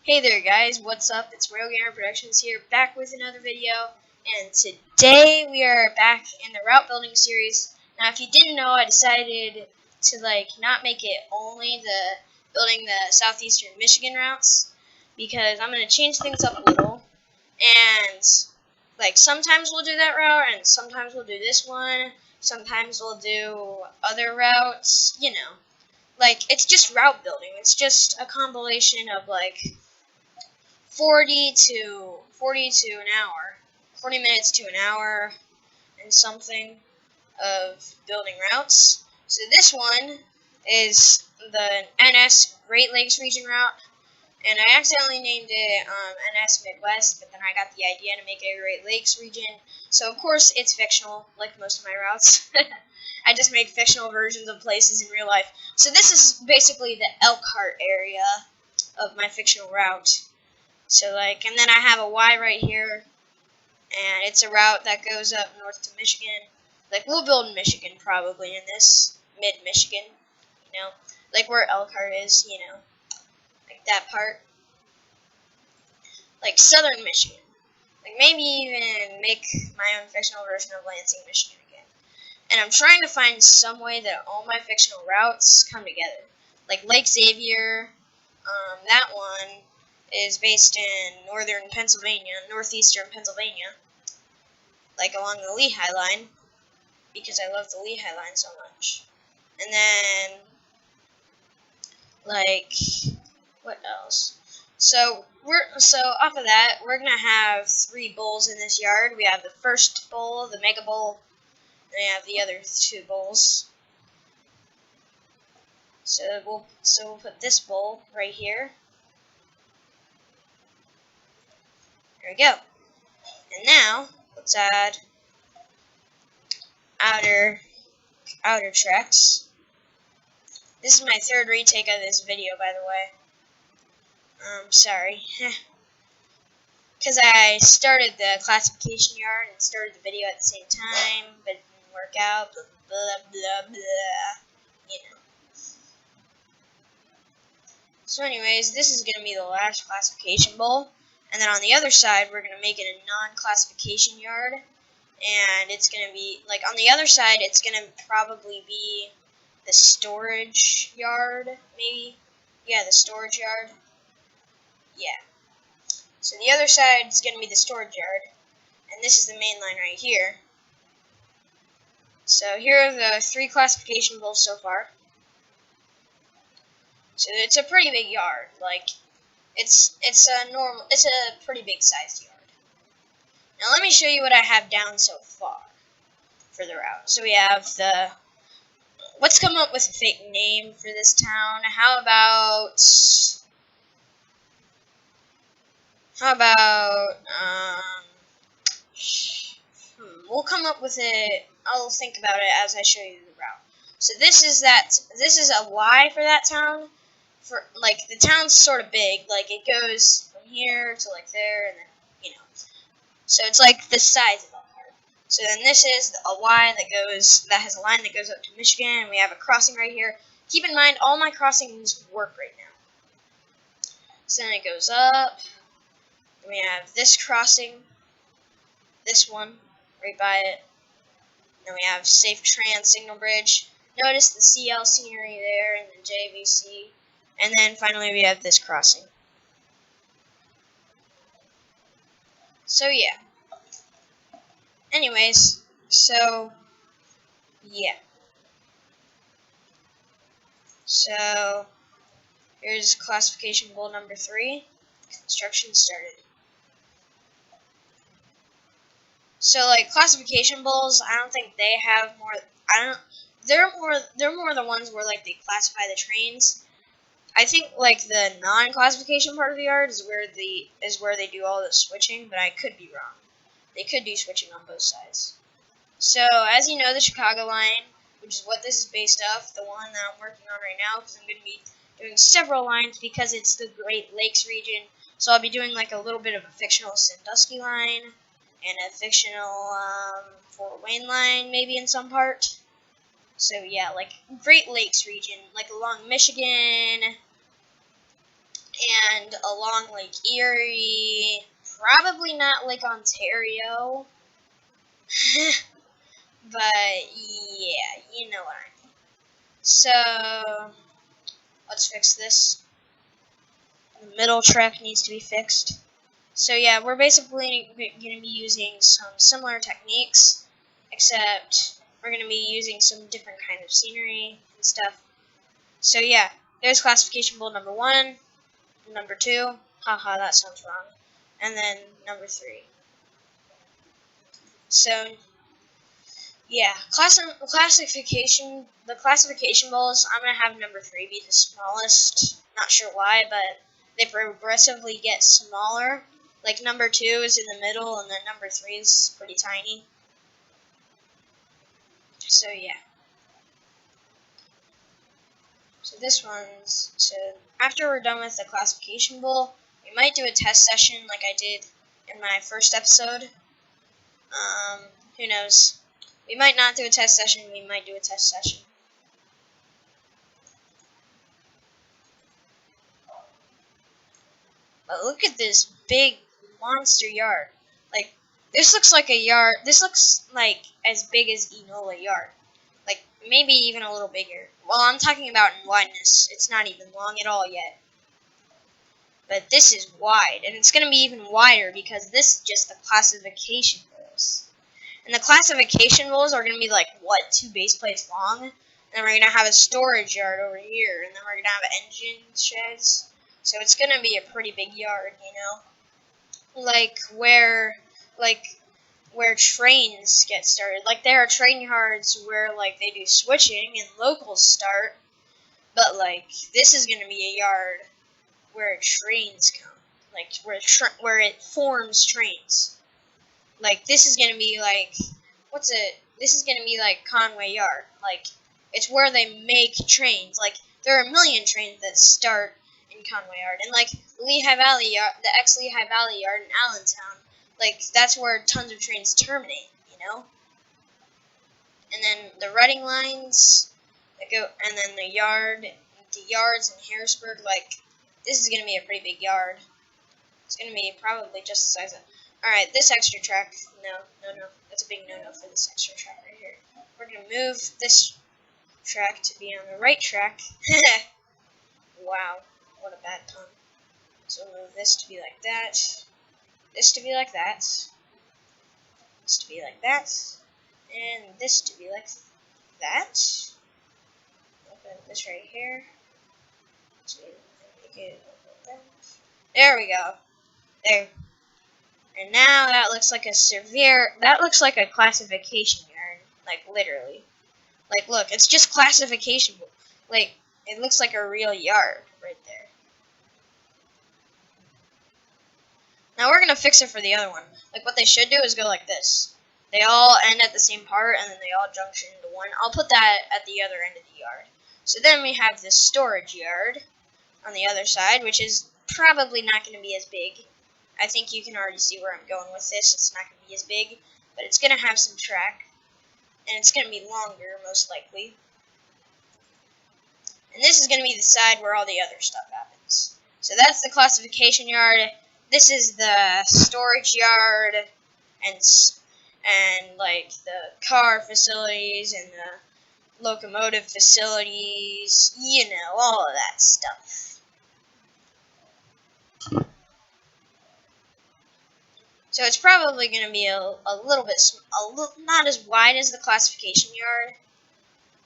Hey there guys, what's up? It's Royal Gamer Productions here, back with another video, and today we are back in the route building series. Now if you didn't know, I decided to not make it only the building the southeastern Michigan routes, because I'm going to change things up a little, and sometimes we'll do that route, and sometimes we'll do this one, sometimes we'll do other routes, it's just route building. It's just a compilation of 40 to an hour, 40 minutes to an hour and something of building routes. So this one is the NS Great Lakes region route, and I accidentally named it NS Midwest, but then I got the idea to make it a Great Lakes region. So of course it's fictional, like most of my routes. I just make fictional versions of places in real life. So this is basically the Elkhart area of my fictional route. So and then I have a Y right here, and it's a route that goes up north to Michigan. We'll build in Michigan probably in this mid-Michigan, where Elkhart is, that part. Southern Michigan. Maybe even make my own fictional version of Lansing, Michigan again. And I'm trying to find some way that all my fictional routes come together. Lake Xavier, that one is based in northeastern Pennsylvania, along the Lehigh line, because I love the Lehigh line so much. And then, what else? So off of that, we're gonna have 3 bowls in this yard. We have the first bowl, the mega bowl, and we have the other 2 bowls. So we'll put this bowl right here. There we go. And now let's add outer tracks. This is my 3rd retake of this video, by the way. Sorry. Because I started the classification yard and started the video at the same time, but it didn't work out, blah, blah, blah, blah, So anyways, this is going to be the last classification bowl, and then on the other side, we're going to make it a non-classification yard, and it's going to be, on the other side, it's going to probably be the storage yard, maybe? Yeah, the storage yard. Yeah. So the other side is going to be the storage yard, and this is the main line right here. So here are the 3 classification bowls so far. So it's a pretty big yard. It's a pretty big sized yard. Now let me show you what I have down so far for the route. So we have let's come up with a fake name for this town. How about we'll come up with it. I'll think about it as I show you the route. So this is a Y for that town. For the town's sort of big. It goes from here to there, and then So it's the size of Elkhart. So then this is a Y that has a line that goes up to Michigan, and we have a crossing right here. Keep in mind, all my crossings work right now. So then it goes up. We have this crossing, this one, right by it. Then we have Safe Trans Signal Bridge. Notice the CL scenery there and the JVC. And then finally we have this crossing. So yeah. Anyways, so yeah. So here's classification bowl number 3. Construction started. So classification bowls, I don't think they have more. They're more the ones where they classify the trains. I think the non-classification part of the yard is where they do all the switching, but I could be wrong. They could do switching on both sides. So as you know, the Chicago line, which is what this is based off, the one that I'm working on right now, because I'm going to be doing several lines because it's the Great Lakes region. So I'll be doing a little bit of a fictional Sandusky line and a fictional Fort Wayne line, maybe in some part. So yeah, Great Lakes region, along Michigan and along along Lake Erie, probably not Lake Ontario, but yeah, you know what I mean. So, let's fix this. The middle track needs to be fixed. So yeah, we're basically going to be using some similar techniques, except we're going to be using some different kind of scenery and stuff. So yeah, there's classification bowl number 1, number 2, haha, that sounds wrong, and then number 3. So yeah, the classification bowls, I'm going to have number 3 be the smallest. Not sure why, but they progressively get smaller. Like number 2 is in the middle, and then number 3 is pretty tiny. So yeah. So this one's, so after we're done with the classification bowl, we might do a test session like I did in my first episode. Who knows? We might not do a test session, we might do a test session. But look at this big monster yard. Like, this looks like a yard, this looks like as big as Enola Yard. Like, maybe even a little bigger. Well, I'm talking about in wideness. It's not even long at all yet. But this is wide, and it's going to be even wider because this is just the classification rules. And the classification rules are going to be like, what, 2 base plates long? And then we're going to have a storage yard over here, and then we're going to have engine sheds. So it's going to be a pretty big yard, you know? Like where trains get started. Like, there are train yards where, like, they do switching and locals start. But, like, this is going to be a yard where trains come. Like, where it forms trains. Like, this is gonna be like, this is gonna be like Conway Yard. Like, it's where they make trains. Like, there are a million trains that start in Conway Yard. And, like, Lehigh Valley Yard, the ex-Lehigh Valley Yard in Allentown, like, that's where tons of trains terminate, you know? And then the running lines that go, and then the yards in Harrisburg, like, this is gonna be a pretty big yard. It's going to be probably just the size of... Alright, this extra track. No. That's a big no-no for this extra track right here. We're going to move this track to be on the right track. Wow, what a bad pun. So we'll move this to be like that. This to be like that. This to be like that. And this to be like that. Open this right here. There we go. There. And now that looks like a classification yard. Like, literally. Like, look, it's just classification. Like, it looks like a real yard right there. Now we're gonna fix it for the other one. Like, what they should do is go like this. They all end at the same part, and then they all junction into one. I'll put that at the other end of the yard. So then we have this storage yard on the other side, which is probably not going to be as big. I think you can already see where I'm going with this. It's not going to be as big, but it's going to have some track, and it's going to be longer, most likely. And this is going to be the side where all the other stuff happens. So that's the classification yard. This is the storage yard, and like the car facilities and the locomotive facilities, you know, all of that stuff. So it's probably going to be a little bit, not as wide as the classification yard,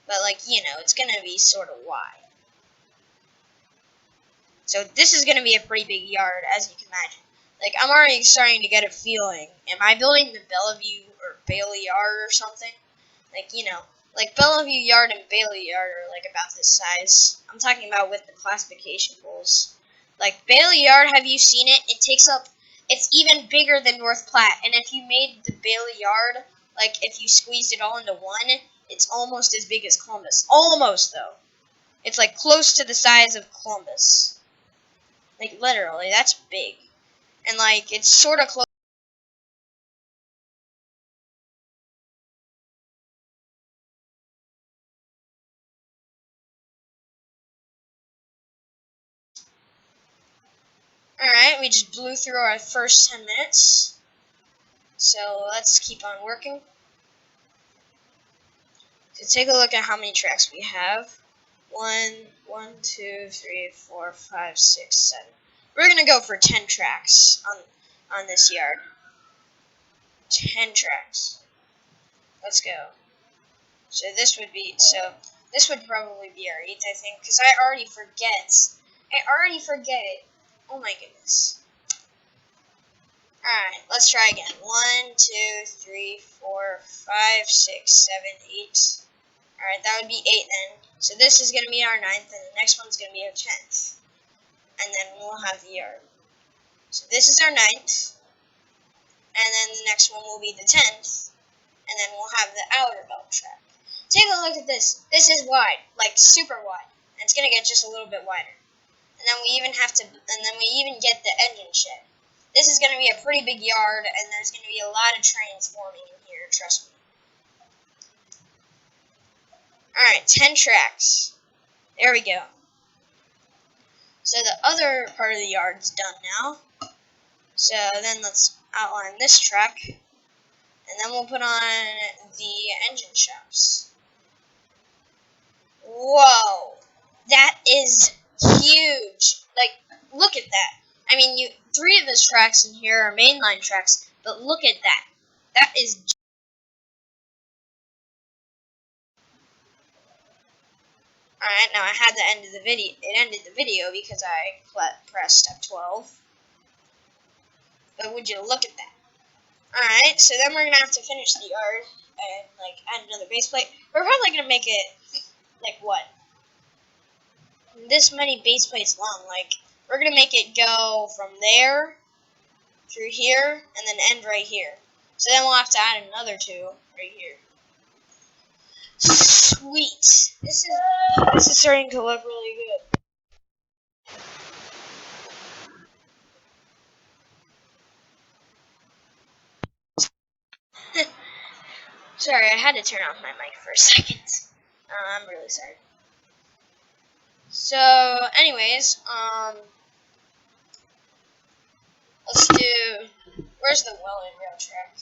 but, like, you know, it's going to be sort of wide. So this is going to be a pretty big yard, as you can imagine. Like, I'm already starting to get a feeling. Am I building the Bellevue or Bailey Yard or something? Like, you know, like Bellevue Yard and Bailey Yard are, like, about this size. I'm talking about with the classification bowls. Like, Bailey Yard, have you seen it? It's even bigger than North Platte, and if you made the Bailey Yard, like, if you squeezed it all into one, it's almost as big as Columbus. Almost, though. It's, like, close to the size of Columbus. Like, literally, that's big. And, like, it's sort of close. Alright, we just blew through our first 10 minutes. So let's keep on working. So take a look at how many tracks we have. 2, 3, 4, 5, 6, 7. We're gonna go for 10 tracks on this yard. 10 tracks. Let's go. So this would probably be our 8th, I think, because I already forget. It. Oh my goodness. Alright, let's try again. 1, 2, 3, 4, 5, 6, 7, 8. Alright, that would be 8 then. So this is going to be our 9th, and the next one's going to be our 10th. And then we'll have the yard. So this is our 9th, and then the next one will be the 10th, and then we'll have the outer belt track. Take a look at this. This is wide, like super wide, and it's going to get just a little bit wider. And then we even get the engine shed. This is going to be a pretty big yard, and there's going to be a lot of trains forming in here, trust me. Alright, 10 tracks. There we go. So the other part of the yard's done now. So then let's outline this track, and then we'll put on the engine shafts. Whoa, that is huge. Like, look at that. I mean, 3 of those tracks in here are mainline tracks, but look at that. That is. Alright, now I had the end of the video. It ended the video because I pressed F12. But would you look at that? Alright, so then we're going to have to finish the yard and, like, add another base plate. We're probably going to make it, like, what? This many base plates long. Like, we're going to make it go from there through here and then end right here. So then we'll have to add another 2 right here. Sweet. This is starting to look really good. Sorry, I had to turn off my mic for a second. I'm really sorry. So, anyways, let's do. Where's the welded rail track?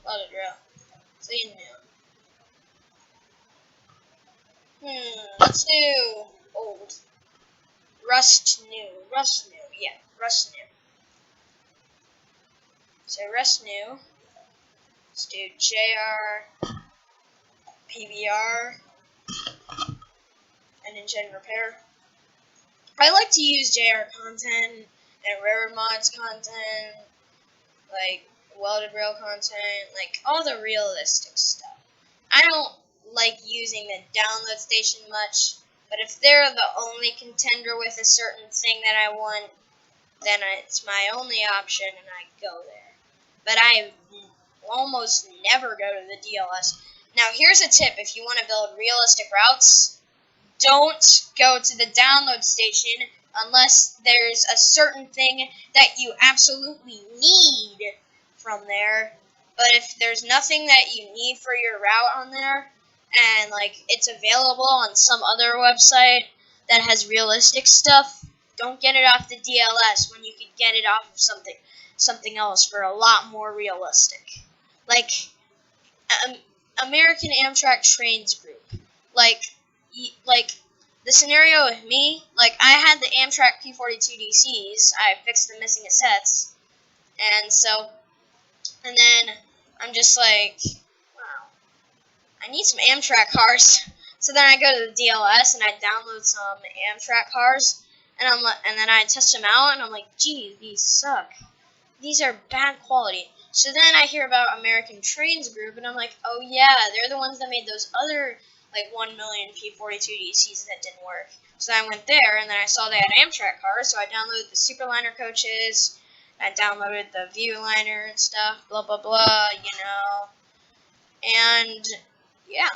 Welded rail. Clean new. Let's do old. Rust new. Yeah, rust new. So rust new. Let's do JR, PBR, and engine repair. I like to use JR content and railroad mods content, like welded rail content, like all the realistic stuff. I don't like using the download station much, but if they're the only contender with a certain thing that I want, then it's my only option and I go there. But I almost never go to the DLS. Now here's a tip: if you want to build realistic routes, don't go to the download station unless there's a certain thing that you absolutely need from there. But if there's nothing that you need for your route on there, and like it's available on some other website that has realistic stuff, don't get it off the DLS when you could get it off of something else for a lot more realistic. Like American Amtrak Trains Group. Like the scenario with me, like I had the Amtrak P42 DCs, I fixed the missing cassettes, and then I'm just like, wow, I need some Amtrak cars. So then I go to the DLS and I download some Amtrak cars, and then I test them out, and I'm like, gee, these suck. These are bad quality. So then I hear about American Trains Group, and I'm like, oh yeah, they're the ones that made those other like 1 million P42 DCs that didn't work. So I went there, and then I saw they had Amtrak cars, so I downloaded the Superliner coaches, I downloaded the Viewliner and stuff, blah blah blah, and yeah.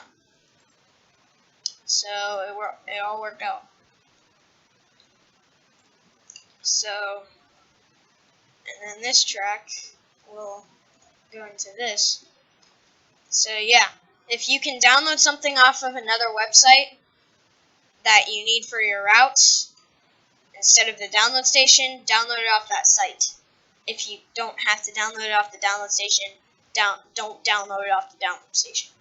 So it all worked out. So, and then this track will go into this. So yeah, if you can download something off of another website that you need for your routes, instead of the download station, download it off that site. If you don't have to download it off the download station, don't download it off the download station.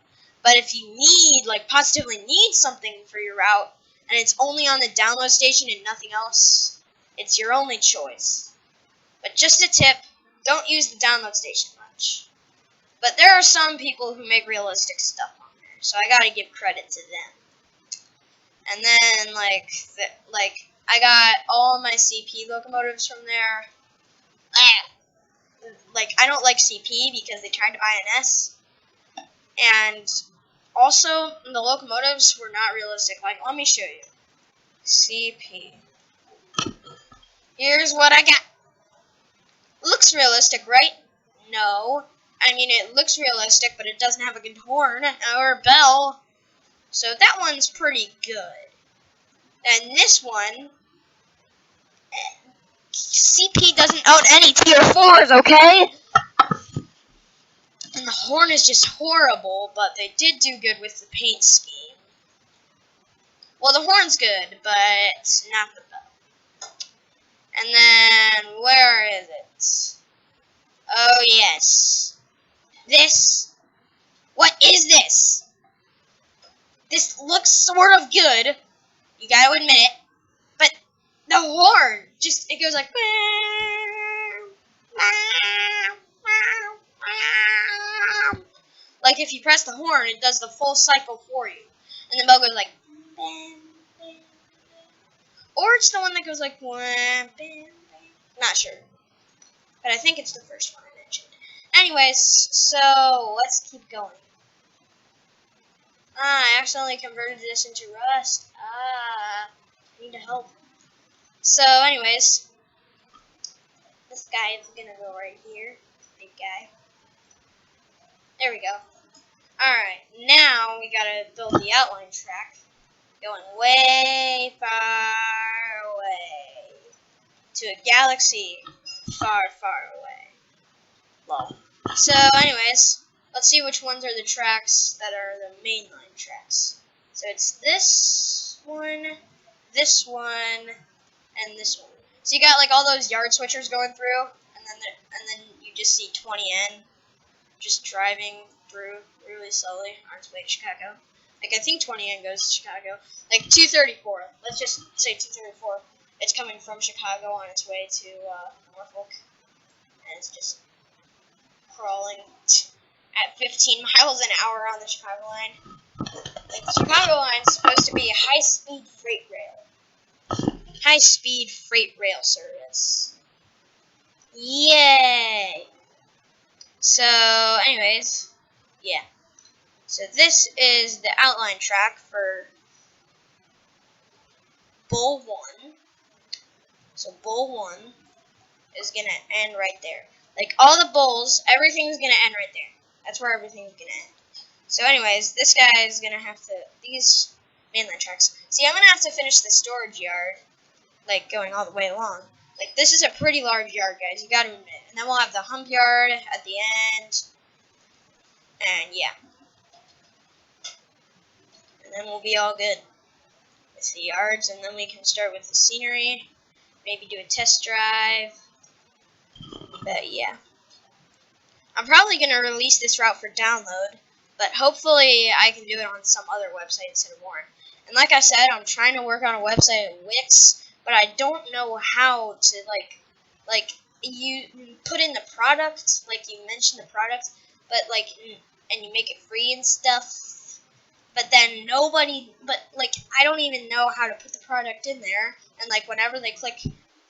But if you need, like, positively need something for your route, and it's only on the download station and nothing else, it's your only choice. But just a tip, don't use the download station much. But there are some people who make realistic stuff on there, so I gotta give credit to them. And then, I got all my CP locomotives from there. I don't like CP because they tried to buy an S. And also, the locomotives were not realistic. Like, let me show you. CP. Here's what I got. Looks realistic, right? No. I mean, it looks realistic, but it doesn't have a good horn or bell. So that one's pretty good. And this one, CP doesn't own any tier 4s, okay? And the horn is just horrible, but they did do good with the paint scheme. Well, the horn's good, but not the bell. And then, where is it? Oh, yes. This. What is this? This looks sort of good. You gotta admit it. But the horn, it goes like. Like, if you press the horn, it does the full cycle for you. And the bell goes like. Or it's the one that goes like. Not sure. But I think it's the first one I mentioned. Anyways, so let's keep going. I accidentally converted this into Rust. I need to help. So, anyways, this guy is gonna go right here. Big guy. There we go. Alright, now we gotta build the outline track. Going way far away. To a galaxy far, far away. Lol. So, anyways, let's see which ones are the tracks that are the mainline tracks. So it's this one, and this one. So you got like all those yard switchers going through, and then you just see 20N just driving through really slowly on its way to Chicago. Like, I think 20N goes to Chicago. Like 234. Let's just say 234. It's coming from Chicago on its way to Norfolk, and it's just crawling at 15 miles an hour on the Chicago line. Like, the Chicago line is supposed to be a high-speed freight rail. High-speed freight rail service. Yay! So, anyways, yeah. So this is the outline track for Bull 1. So Bull 1 is going to end right there. Like, all the bulls, everything's going to end right there. That's where everything's going to end. So anyways, this guy is going to have to, these mainline tracks. See, I'm going to have to finish the storage yard, like, going all the way along. Like, this is a pretty large yard, guys, you got to admit. And then we'll have the hump yard at the end. And, yeah. And then we'll be all good with the yards. And then we can start with the scenery. Maybe do a test drive. But, yeah. I'm probably going to release this route for download. But hopefully I can do it on some other website instead of more. And like I said, I'm trying to work on a website at Wix. But I don't know how to, like, you put in the product, like, you mention the product, but, like, and you make it free and stuff, but then I don't even know how to put the product in there, and, like, whenever they click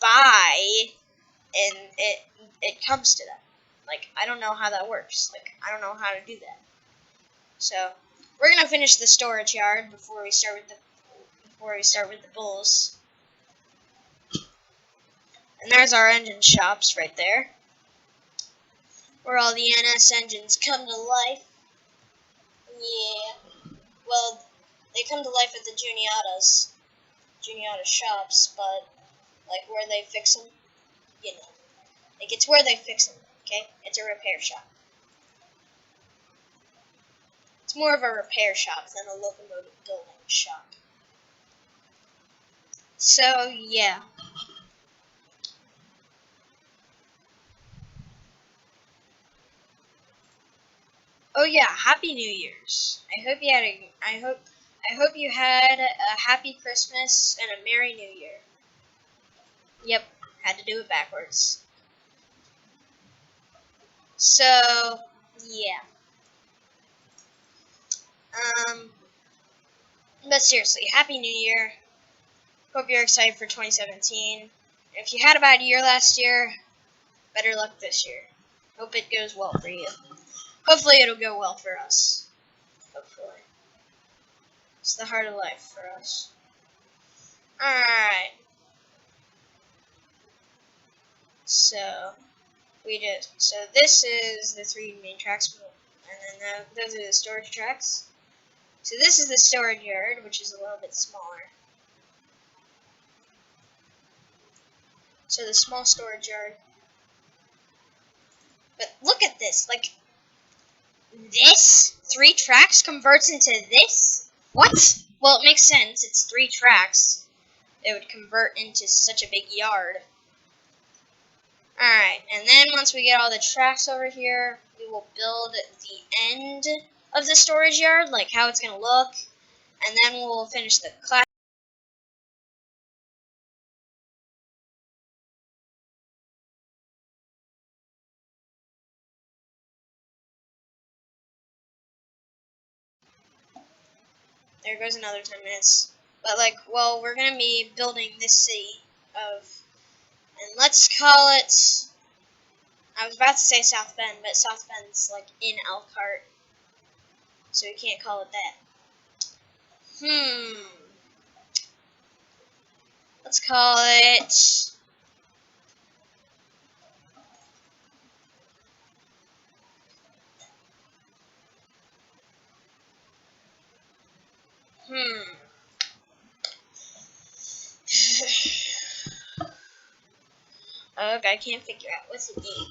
buy, and it comes to them. Like, I don't know how that works. Like, I don't know how to do that. So, we're gonna finish the storage yard before we start with the bulls. And there's our engine shops right there, where all the NS engines come to life. Yeah. Well, they come to life at the Juniata shops, but, like, where they fix them, you know. Like, it's where they fix them, okay? It's a repair shop. It's more of a repair shop than a locomotive building shop. So, yeah. yeah, Happy New Year's. I hope you had a happy Christmas and a Merry New Year. Yep, had to do it backwards. So, yeah. But seriously, Happy New Year. Hope you're excited for 2017. If you had a bad year last year, better luck this year. Hope it goes well for you. Hopefully it'll go well for us. Hopefully. It's the heart of life for us. Alright. So this is the 3 main tracks, and then those are the storage tracks. So this is the storage yard, which is a little bit smaller. So the small storage yard. But look at this, like, this 3 tracks converts into this? What? Well, it makes sense, it's 3 tracks. It would convert into such a big yard. Alright, and then once we get all the tracks over here, we will build the end of the storage yard, like how it's going to look, and then we'll finish the class. There goes another 10 minutes. But, like, well, we're going to be building this city of, and let's call it, I was about to say South Bend, but South Bend's, like, in Elkhart, so we can't call it that. Let's call it, Okay, I can't figure out what's the game.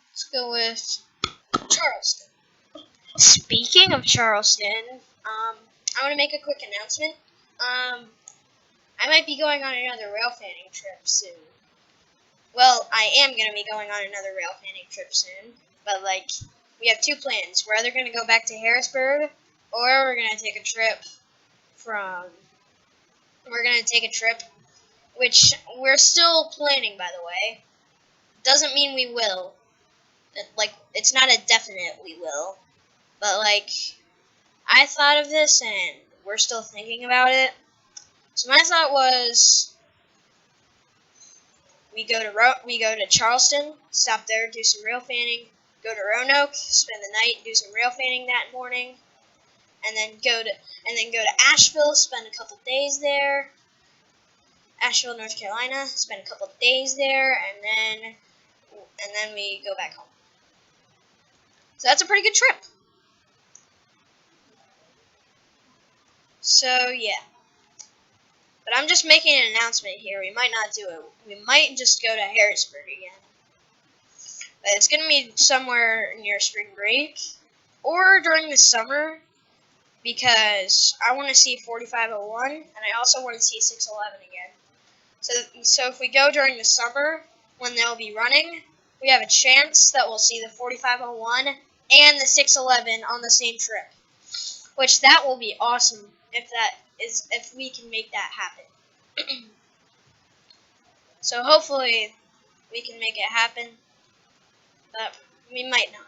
Let's go with Charleston. Speaking of Charleston, I want to make a quick announcement. I might be going on another rail fanning trip soon. Well, I am going to be going on another rail fanning trip soon, but, like, we have 2 plans. We're either going to go back to Harrisburg, or we're going to take a trip which we're still planning, by the way. Doesn't mean we will. Like, it's not a definite we will. But, like, I thought of this, and we're still thinking about it. So my thought was, we go to Charleston, stop there, do some rail fanning, go to Roanoke, spend the night, do some rail fanning that morning, and then go to Asheville, spend a couple days there. Asheville, North Carolina, spend a couple days there, and then we go back home. So that's a pretty good trip. So yeah. But I'm just making an announcement here. We might not do it. We might just go to Harrisburg again. But it's going to be somewhere near spring break or during the summer, because I want to see 4501 and I also want to see 611 again. So if we go during the summer when they'll be running, we have a chance that we'll see the 4501 and the 611 on the same trip. Which that will be awesome if we can make that happen. So hopefully we can make it happen, but we might not.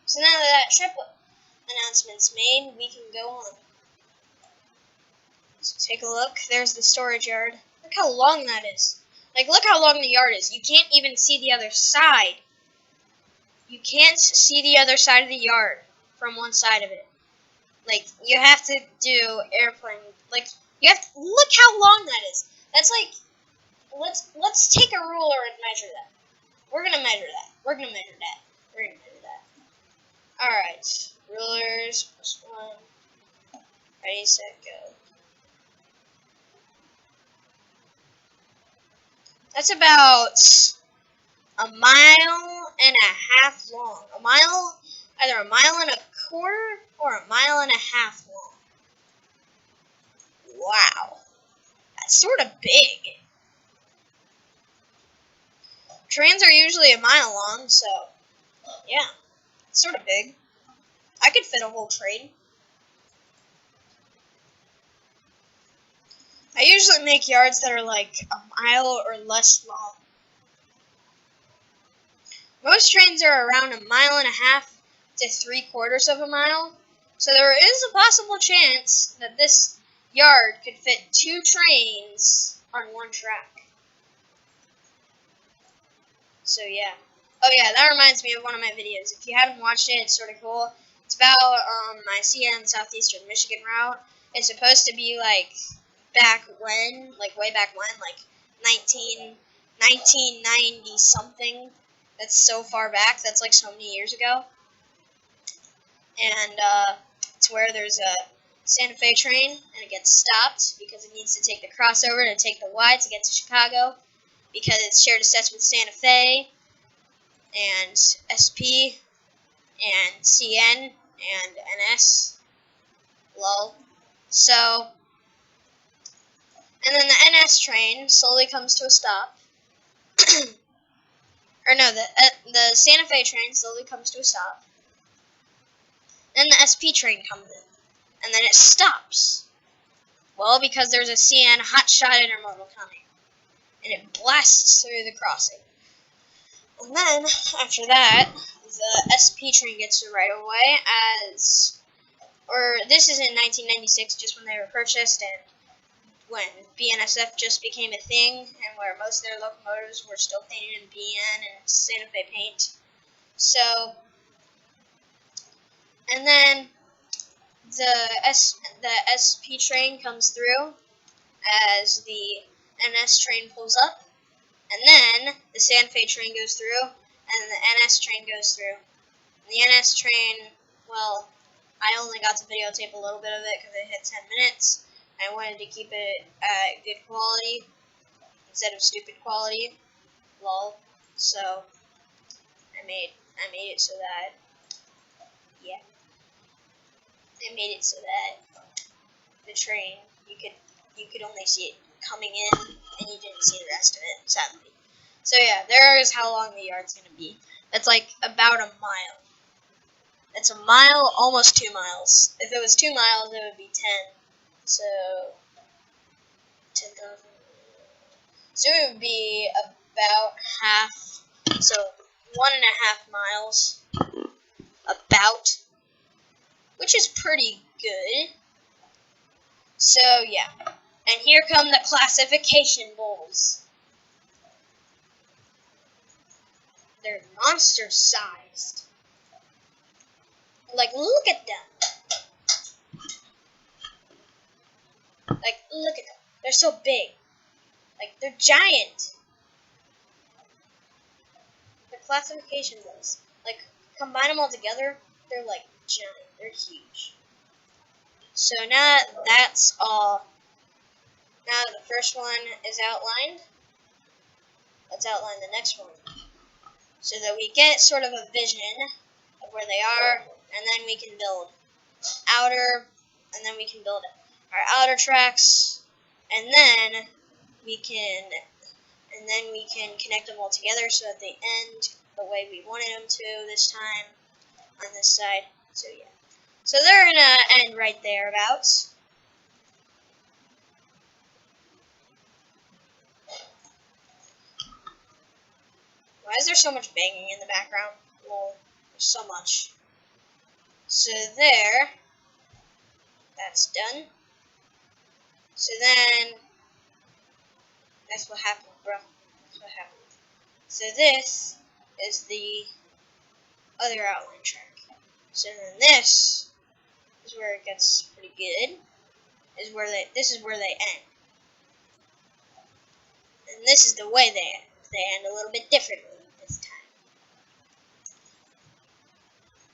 So now that trip announcement's made, we can go on. So take a look. There's the storage yard. Look how long that is. Like, look how long the yard is. You can't even see the other side. You can't see the other side of the yard from one side of it. Like, you have to do airplane. Like, you have to, look how long that is. That's like, let's take a ruler and measure that. We're gonna measure that. We're gonna measure that. We're gonna measure that. Alright. Rulers, +1. Ready, set, go. That's about a mile and a half long. Either a mile and a quarter or a mile and a half long. Wow. That's sort of big. Trains are usually a mile long, so yeah, it's sort of big. I could fit a whole train. I usually make yards that are like a mile or less long. Most trains are around a mile and a half to 3/4 of a mile, so there is a possible chance that this yard could fit 2 trains on one track. So yeah. Oh yeah, that reminds me of one of my videos. If you haven't watched it, it's sort of cool. It's about my CN Southeastern Michigan route. It's supposed to be like back when, like way back when, like 1990 something. That's so far back. That's like so many years ago. And it's where there's a Santa Fe train, and it gets stopped because it needs to take the crossover to take the Y to get to Chicago, because it's shared a sets with Santa Fe and SP and CN and NS. Lol. So, and then the NS train slowly comes to a stop. Or no, the Santa Fe train slowly comes to a stop. Then the SP train comes in, and then it stops. Well, because there's a CN hotshot intermodal coming, and it blasts through the crossing. And then, after that, the SP train gets the right of way this is in 1996, just when they were purchased, and when BNSF just became a thing, and where most of their locomotives were still painted in BN and Santa Fe paint. So, and then the SP train comes through as the NS train pulls up, and then the Santa Fe train goes through, and the NS train goes through. And the NS train, well, I only got to videotape a little bit of it because it hit 10 minutes. I wanted to keep it at good quality instead of stupid quality. Lol. So I made it so that I made it so that the train you could only see it coming in and you didn't see the rest of it, sadly. So yeah, there is how long the yard's gonna be. That's like about a mile. It's a mile, almost 2 miles. If it was 2 miles, it would be 10. So 10,000. So it would be about half. So 1.5 miles. About. Which is pretty good. So yeah. And here come the classification bowls. They're monster sized. Like, look at them. Like, look at them. They're so big. Like, they're giant. The classification bowls. Like, combine them all together, they're like giant. They're huge. So now that's all. Now the first one is outlined. Let's outline the next one, so that we get sort of a vision of where they are, and then we can build our outer tracks, and then we can connect them all together so that they end the way we wanted them to this time on this side. So yeah. So they're gonna end right thereabouts. Why is there so much banging in the background? Well, there's so much. So there. That's done. So then, that's what happened, bro. That's what happened. So this is the other outline track. So then this is where it gets pretty good. This is where they end. And this is the way they end. They end a little bit differently this time.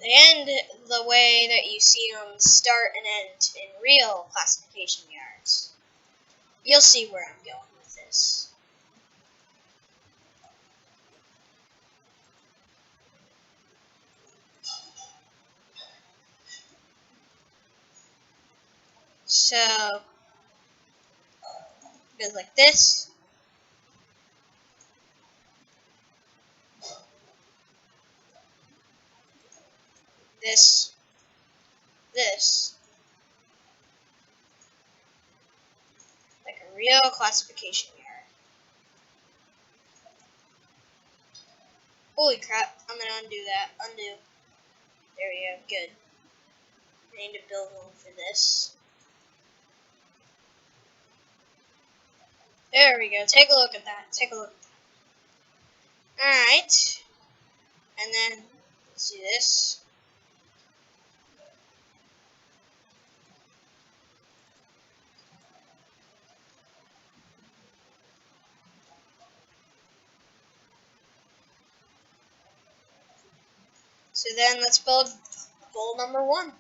They end the way that you see them start and end in real classification yards. You'll see where I'm going with this. So it goes like this. This. Like a real classification yard. Holy crap, I'm gonna undo that. Undo. There we go, good. I need to build one for this. There we go, take a look at that. Take a look at that. Alright. And then, let's do this. So then let's build bowl number 1.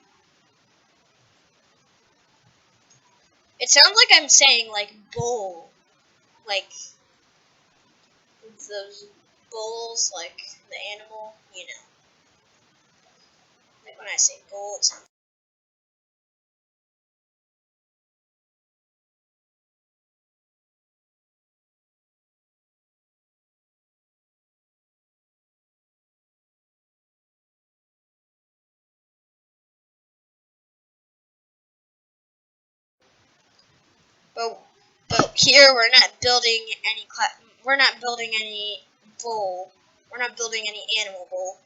It sounds like I'm saying like bowl. Like those bowls, like the animal, you know. Like when I say bowl, it sounds. But here we're not building any we're not building any bowl. We're not building any animal bowl.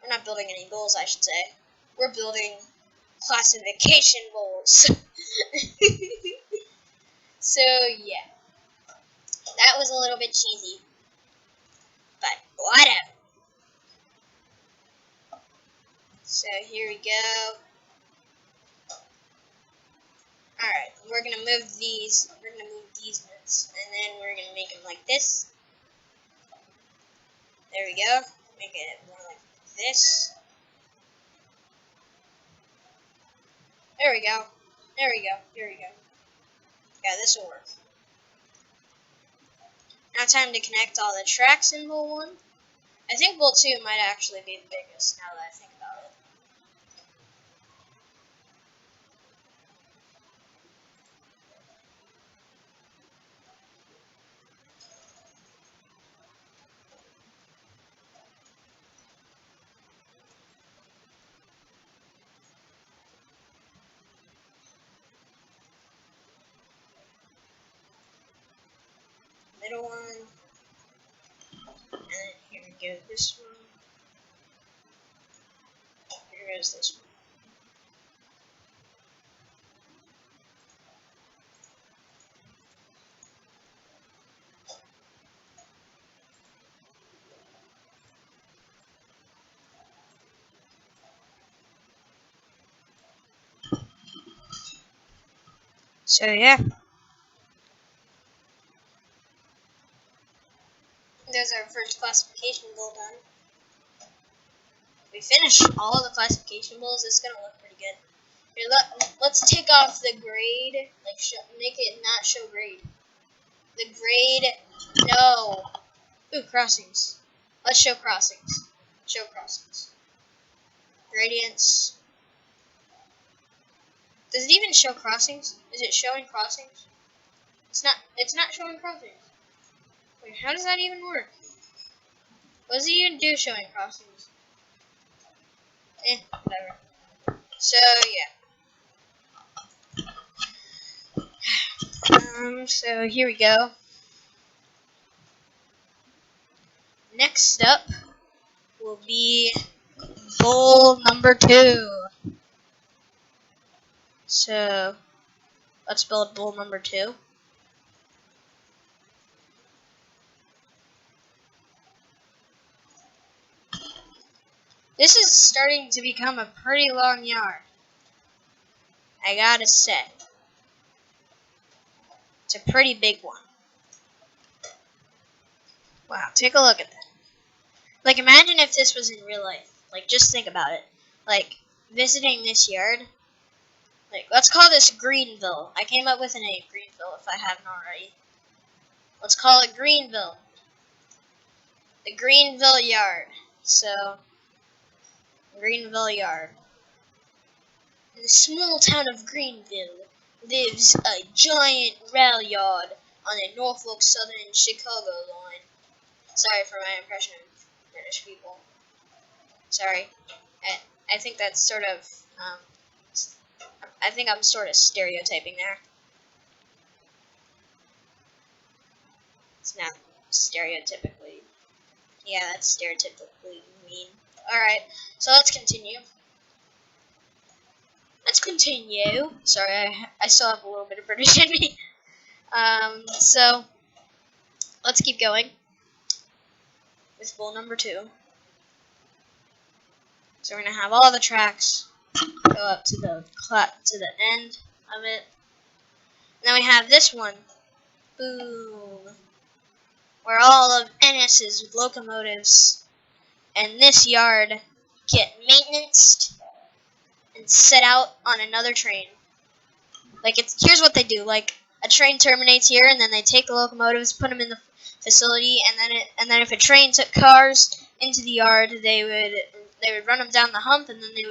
We're not building any bowls, I should say. We're building classification bowls. So yeah, that was a little bit cheesy, but whatever. So here we go. Alright, we're gonna move these. We're gonna move these ones, and then we're gonna make them like this. There we go. Make it more like this. There we go. There we go. Here we go. Yeah, this will work. Now time to connect all the tracks in bowl 1. I think bowl 2 might actually be the biggest now that I think about it. Middle one. And then here we go, this one. Here goes this one. So yeah. There's our first classification bowl done. If we finish all the classification bowls, it's gonna look pretty good. Here, let's take off the grade, like make it not show grade. The grade, no. Ooh, crossings. Let's show crossings. Show crossings. Gradients. Does it even show crossings? Is it showing crossings? It's not showing crossings. Wait, how does that even work? What does it even do showing crossings? Whatever. So yeah. So here we go. Next up will be bowl number 2. So let's build bowl number 2. This is starting to become a pretty long yard, I gotta say. It's a pretty big one. Wow, take a look at that. Like, imagine if this was in real life. Like, just think about it. Like, visiting this yard. Like, let's call this Greenville. I came up with a name, Greenville, if I haven't already. Let's call it Greenville. The Greenville Yard. So, Greenville Yard. In the small town of Greenville lives a giant rail yard on the Norfolk Southern Chicago line. Sorry for my impression of British people. Sorry. I think that's sort of, I think I'm sort of stereotyping there. It's not stereotypically. Yeah, that's stereotypically mean. Alright, so let's continue. Sorry, I still have a little bit of British in me. So, let's keep going with bowl number 2. So we're going to have all the tracks go up to the end of it. And then we have this one. Boom. Where all of NS's locomotives and this yard get maintenanced and set out on another train. Like, here's what they do. Like, a train terminates here, and then they take the locomotives, put them in the facility, and then if a train took cars into the yard, they would run them down the hump, and then they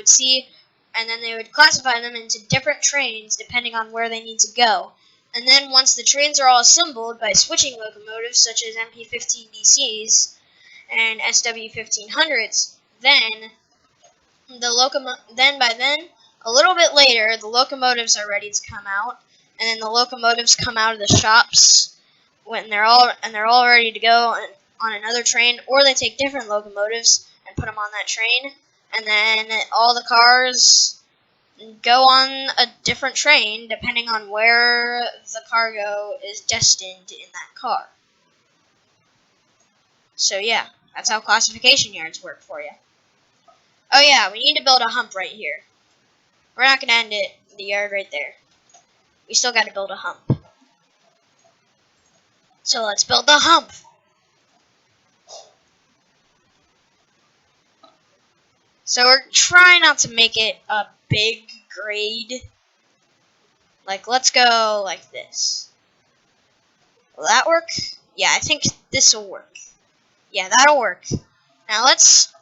would classify them into different trains depending on where they need to go. And then once the trains are all assembled by switching locomotives, such as MP15DCs and SW1500s, then by then, a little bit later, the locomotives are ready to come out, and then the locomotives come out of the shops when they're all ready to go on another train, or they take different locomotives and put them on that train, and then all the cars go on a different train depending on where the cargo is destined in that car. So yeah, that's how classification yards work for you. Oh yeah, we need to build a hump right here. We're not going to end the yard right there. We still got to build a hump. So let's build the hump. So we're trying not to make it a big grade. Like, let's go like this. Will that work? Yeah, I think this will work. Yeah, that'll work. Now let's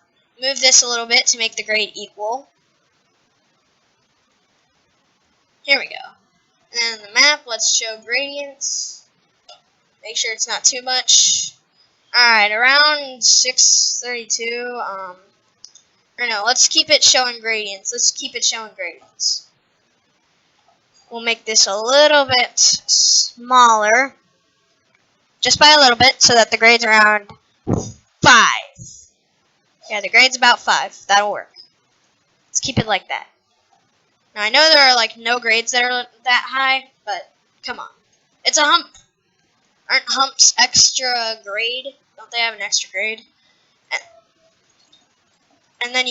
move this a little bit to make the grade equal. Here we go. And then the map, let's show gradients. Make sure it's not too much. Alright, around 632, or no, let's keep it showing gradients. We'll make this a little bit smaller. Just by a little bit, so that the grade's around 5. Yeah, the grade's about 5. That'll work. Let's keep it like that. Now, I know there are, like, no grades that are that high, but come on. It's a hump. Aren't humps extra grade? Don't they have an extra grade? And then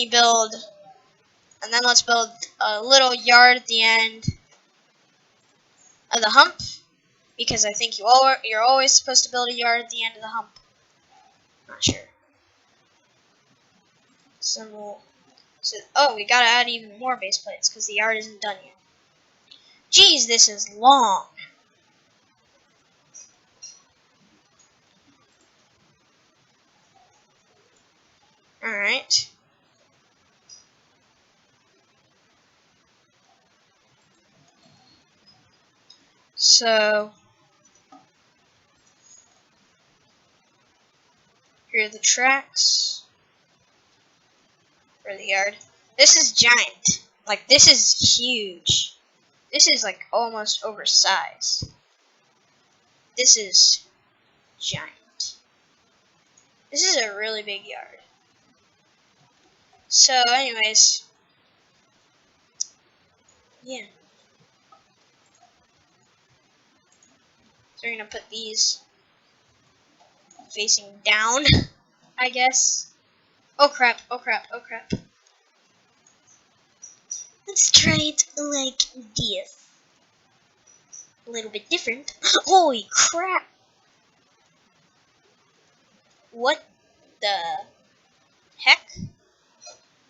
let's build a little yard at the end of the hump, because I think you're always supposed to build a yard at the end of the hump. Not sure. Oh, we gotta add even more base plates, because the yard isn't done yet. Jeez, this is long. Alright. So, here are the tracks for the yard. This is giant. Like, this is huge. This is, like, almost oversized. This is giant. This is a really big yard. So, anyways, yeah. So we're gonna put these facing down, I guess. Oh crap, oh crap, oh crap. Let's try it like this. A little bit different. Holy crap! What the heck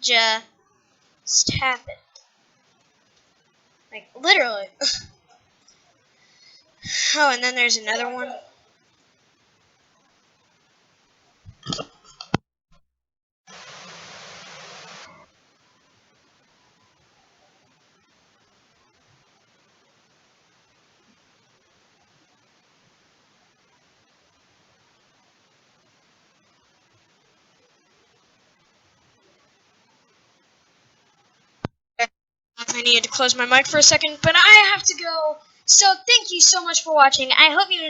just happened? Like, literally. Oh, and then there's another one. I needed to close my mic for a second, but I have to go. So thank you so much for watching. I hope you